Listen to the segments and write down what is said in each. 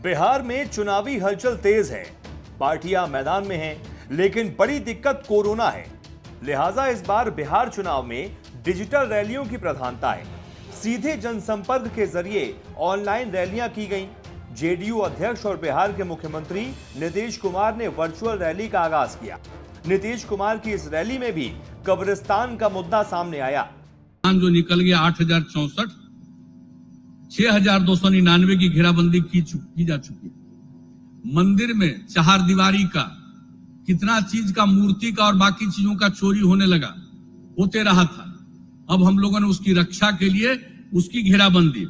बिहार में चुनावी हलचल तेज है। पार्टियां मैदान में हैं, लेकिन बड़ी दिक्कत कोरोना है। लिहाजा इस बार बिहार चुनाव में डिजिटल रैलियों की प्रधानता है। सीधे जनसंपर्क के जरिए ऑनलाइन रैलियां की गईं। जेडीयू अध्यक्ष और बिहार के मुख्यमंत्री नीतीश कुमार ने वर्चुअल रैली का आगाज किया। नीतीश कुमार की इस रैली में भी कब्रिस्तान का मुद्दा सामने आया। जो निकल गया 8,064, 6,299 की घेराबंदी की जा चुकी है। मंदिर में चहारदीवारी का कितना चीज का, मूर्ति का और बाकी चीजों का चोरी होने लगा, होते रहा था। अब हम लोगों ने उसकी रक्षा के लिए उसकी घेराबंदी,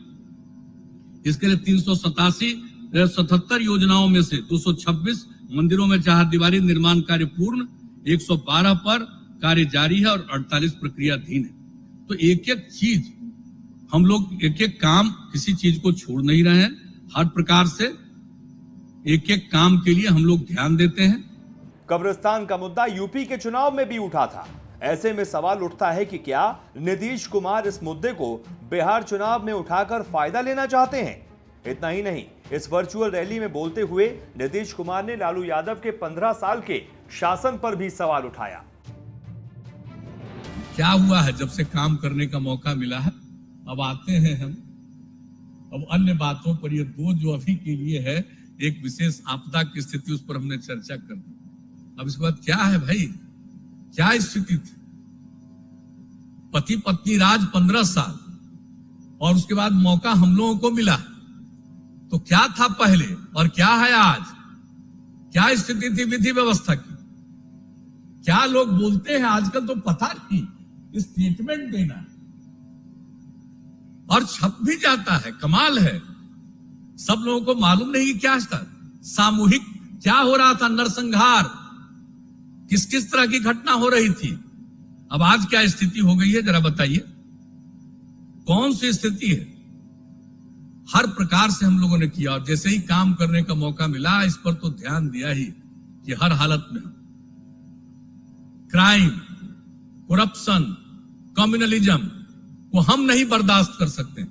इसके लिए 377 योजनाओं में से 226 मंदिरों में चहारदीवारी निर्माण कार्य पूर्ण, 112 पर कार्य जारी है और 48 प्रक्रियाधीन है। तो एक एक चीज हम लोग, एक एक काम, किसी चीज को छोड़ नहीं रहे हैं। हर प्रकार से एक एक काम के लिए हम लोग ध्यान देते हैं। कब्रिस्तान का मुद्दा यूपी के चुनाव में भी उठा था। ऐसे में सवाल उठता है कि क्या नीतीश कुमार इस मुद्दे को बिहार चुनाव में उठाकर फायदा लेना चाहते हैं? इतना ही नहीं, इस वर्चुअल रैली में बोलते हुए नीतीश कुमार ने लालू यादव के 15 साल के शासन पर भी सवाल उठाया। क्या हुआ है, जब से काम करने का मौका मिला है, अब आते हैं हम अब अन्य बातों पर। ये दो जो अभी के लिए है, एक विशेष आपदा की स्थिति, उस पर हमने चर्चा कर दी। अब इसके बाद क्या है भाई, क्या स्थिति थी? पति पत्नी राज 15 साल और उसके बाद मौका हम लोगों को मिला। तो क्या था पहले और क्या है आज? क्या स्थिति थी विधि व्यवस्था की? क्या लोग बोलते हैं आजकल, तो पता नहीं, स्टेटमेंट देना और छप भी जाता है। कमाल है, सब लोगों को मालूम नहीं कि क्या था सामूहिक, क्या हो रहा था, नरसंहार, किस किस तरह की घटना हो रही थी। अब आज क्या स्थिति हो गई है, जरा बताइए, कौन सी स्थिति है? हर प्रकार से हम लोगों ने किया और जैसे ही काम करने का मौका मिला, इस पर तो ध्यान दिया ही कि हर हालत में क्राइम, करप्शन, कम्युनलिज्म को हम नहीं बर्दाश्त कर सकते।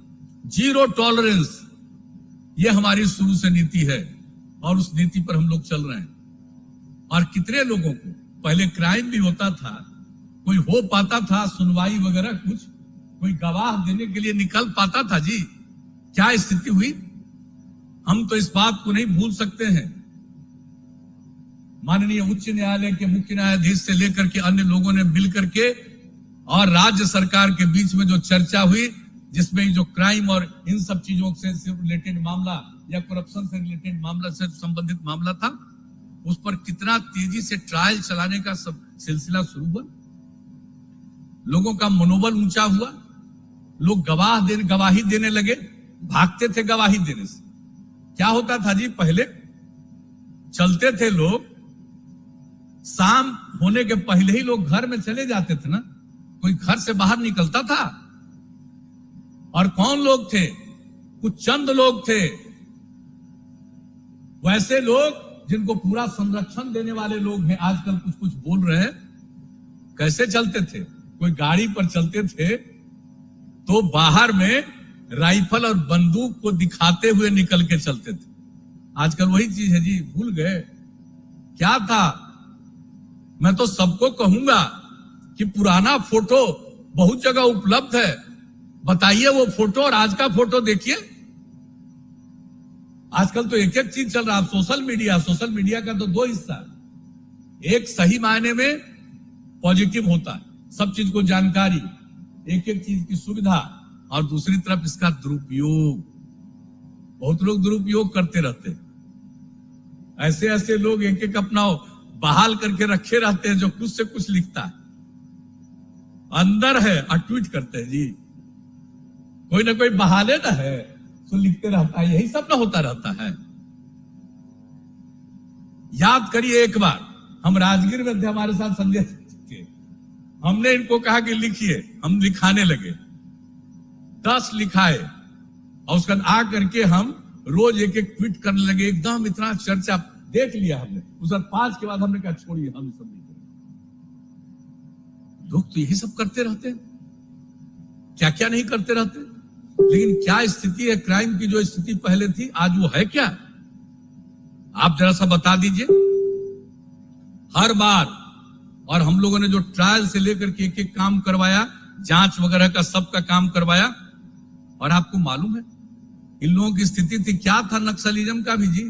जीरो टॉलरेंस, ये हमारी शुरू से नीति है और उस नीति पर हम लोग चल रहे हैं। और कितने लोगों को पहले क्राइम भी होता था, कोई हो पाता था सुनवाई वगैरह, कुछ कोई गवाह देने के लिए निकल पाता था जी? क्या स्थिति हुई? हम तो इस बात को नहीं भूल सकते हैं। माननीय उच्च न्यायालय के मुख्य न्यायाधीश से लेकर के अन्य लोगों ने मिलकर के और राज्य सरकार के बीच में जो चर्चा हुई, जिसमें जो क्राइम और इन सब चीजों से रिलेटेड मामला या करप्शन से रिलेटेड मामला से संबंधित मामला था, उस पर कितना तेजी से ट्रायल चलाने का सब सिलसिला शुरू हुआ। लोगों का मनोबल ऊंचा हुआ, लोग गवाही देने लगे, भागते थे गवाही देने से। क्या होता था जी, पहले चलते थे लोग, शाम होने के पहले ही लोग घर में चले जाते थे ना, कोई घर से बाहर निकलता था? और कौन लोग थे? कुछ चंद लोग थे, वैसे लोग जिनको पूरा संरक्षण देने वाले लोग हैं। आजकल कुछ कुछ बोल रहे हैं। कैसे चलते थे? कोई गाड़ी पर चलते थे तो बाहर में राइफल और बंदूक को दिखाते हुए निकल के चलते थे। आजकल वही चीज है जी, भूल गए क्या था? मैं तो सबको कहूंगा कि पुराना फोटो बहुत जगह उपलब्ध है, बताइए वो फोटो और आज का फोटो देखिए। आजकल तो एक एक चीज चल रहा है। सोशल मीडिया का तो दो हिस्सा, एक सही मायने में पॉजिटिव होता है, सब चीज को जानकारी, एक एक चीज की सुविधा, और दूसरी तरफ इसका दुरुपयोग। बहुत लोग दुरुपयोग करते रहते हैं। ऐसे ऐसे लोग एक एक अपना बहाल करके रखे रहते हैं, जो कुछ से कुछ लिखता है, अंदर है और ट्वीट करते हैं जी। कोई ना कोई बहाले ना है तो लिखते रहता है, यही सब ना होता रहता है। याद करिए, एक बार हम राजगीर में थे, हमारे साथ संजय थे, हमने इनको कहा कि लिखिए, हम लिखाने लगे, 10 लिखाए और उसके बाद आ करके हम रोज एक एक ट्वीट करने लगे। एकदम इतना चर्चा देख लिया हमने। उस 5 के बाद हमने कहा छोड़िए, हम सब नहीं करेंगे। लोग तो यही सब करते रहते हैं, क्या क्या नहीं करते रहते। लेकिन क्या स्थिति है क्राइम की? जो स्थिति पहले थी, आज वो है क्या? आप जरा सा बता दीजिए। हर बार, और हम लोगों ने जो ट्रायल से लेकर के एक एक काम करवाया, जांच वगैरह का सबका काम करवाया, और आपको मालूम है इन लोगों की स्थिति थी क्या था नक्सलिज्म का भी जी,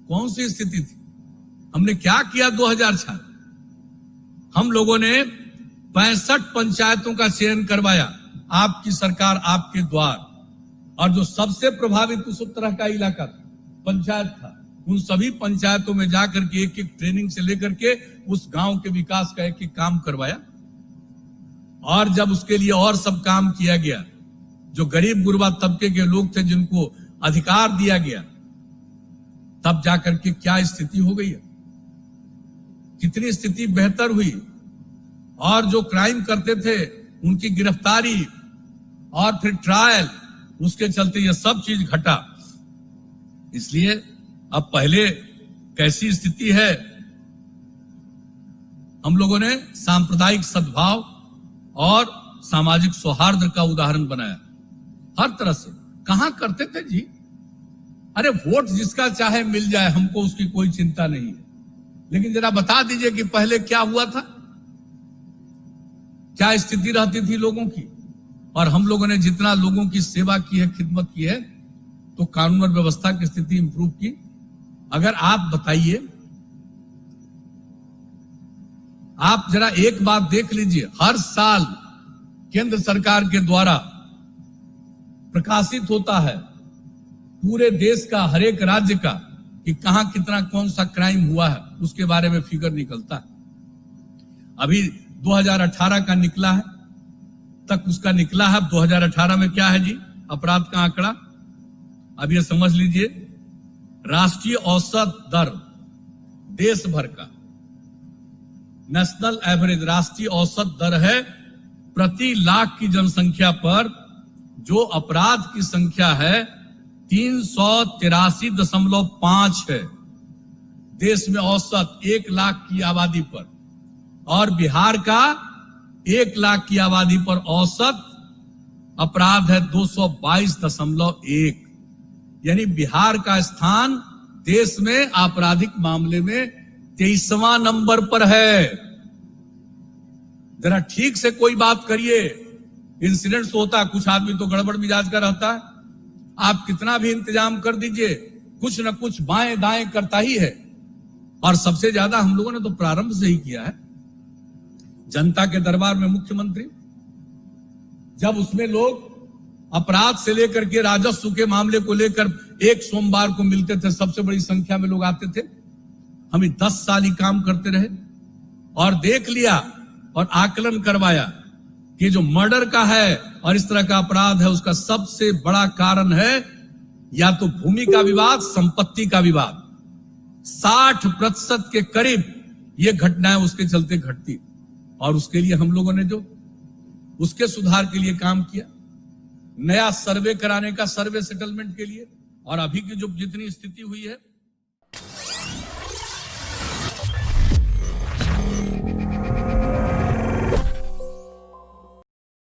कौन सी स्थिति थी। हमने क्या किया 2004, हम लोगों ने 65 पंचायतों का चयन करवाया, आपकी सरकार आपके द्वार, और जो सबसे प्रभावित उस तरह का इलाका था, पंचायत था, उन सभी पंचायतों में जाकर के एक एक ट्रेनिंग से लेकर के उस गांव के विकास का एक एक काम करवाया। और जब उसके लिए और सब काम किया गया, जो गरीब गुरबा तबके के लोग थे जिनको अधिकार दिया गया, तब जाकर के क्या स्थिति हो गई है, कितनी स्थिति बेहतर हुई। और जो क्राइम करते थे उनकी गिरफ्तारी और फिर ट्रायल, उसके चलते ये सब चीज घटा। इसलिए अब पहले कैसी स्थिति है, हम लोगों ने सांप्रदायिक सद्भाव और सामाजिक सौहार्द का उदाहरण बनाया हर तरह से। कहां करते थे जी, अरे वोट जिसका चाहे मिल जाए, हमको उसकी कोई चिंता नहीं है, लेकिन जरा बता दीजिए कि पहले क्या हुआ था, क्या स्थिति रहती थी लोगों की। और हम लोगों ने जितना लोगों की सेवा की है, खिदमत की है, तो कानून और व्यवस्था की स्थिति इंप्रूव की। अगर आप बताइए, आप जरा एक बात देख लीजिए, हर साल केंद्र सरकार के द्वारा प्रकाशित होता है पूरे देश का, हर एक राज्य का, कि कहां कितना कौन सा क्राइम हुआ है, उसके बारे में फिगर निकलता है। अभी 2018 का निकला है, तक उसका निकला है। 2018 में क्या है जी अपराध का आंकड़ा, अब ये समझ लीजिए, राष्ट्रीय औसत दर देश भर का, नेशनल एवरेज राष्ट्रीय औसत दर है प्रति लाख की जनसंख्या पर जो अपराध की संख्या है 383.5 है देश में औसत 1 लाख की आबादी पर, और बिहार का 1 लाख की आबादी पर औसत अपराध है 222.1, यानी बिहार का स्थान देश में आपराधिक मामले में 23वां नंबर पर है। जरा ठीक से कोई बात करिए, इंसिडेंट्स होता है, कुछ आदमी तो गड़बड़ मिजाज का रहता है, आप कितना भी इंतजाम कर दीजिए, कुछ न कुछ बाएं दाएं करता ही है। और सबसे ज्यादा हम लोगों ने तो प्रारंभ से ही किया है, जनता के दरबार में मुख्यमंत्री, जब उसमें लोग अपराध से लेकर के राजस्व के मामले को लेकर एक सोमवार को मिलते थे, सबसे बड़ी संख्या में लोग आते थे। हम 10 साल ही काम करते रहे और देख लिया और आकलन करवाया कि जो मर्डर का है और इस तरह का अपराध है, उसका सबसे बड़ा कारण है या तो भूमि का विवाद, संपत्ति का विवाद। 60% के करीब ये घटनाएं उसके चलते घटती, और उसके लिए हम लोगों ने जो उसके सुधार के लिए काम किया, नया सर्वे कराने का, सर्वे सेटलमेंट के लिए, और अभी की जो जितनी स्थिति हुई है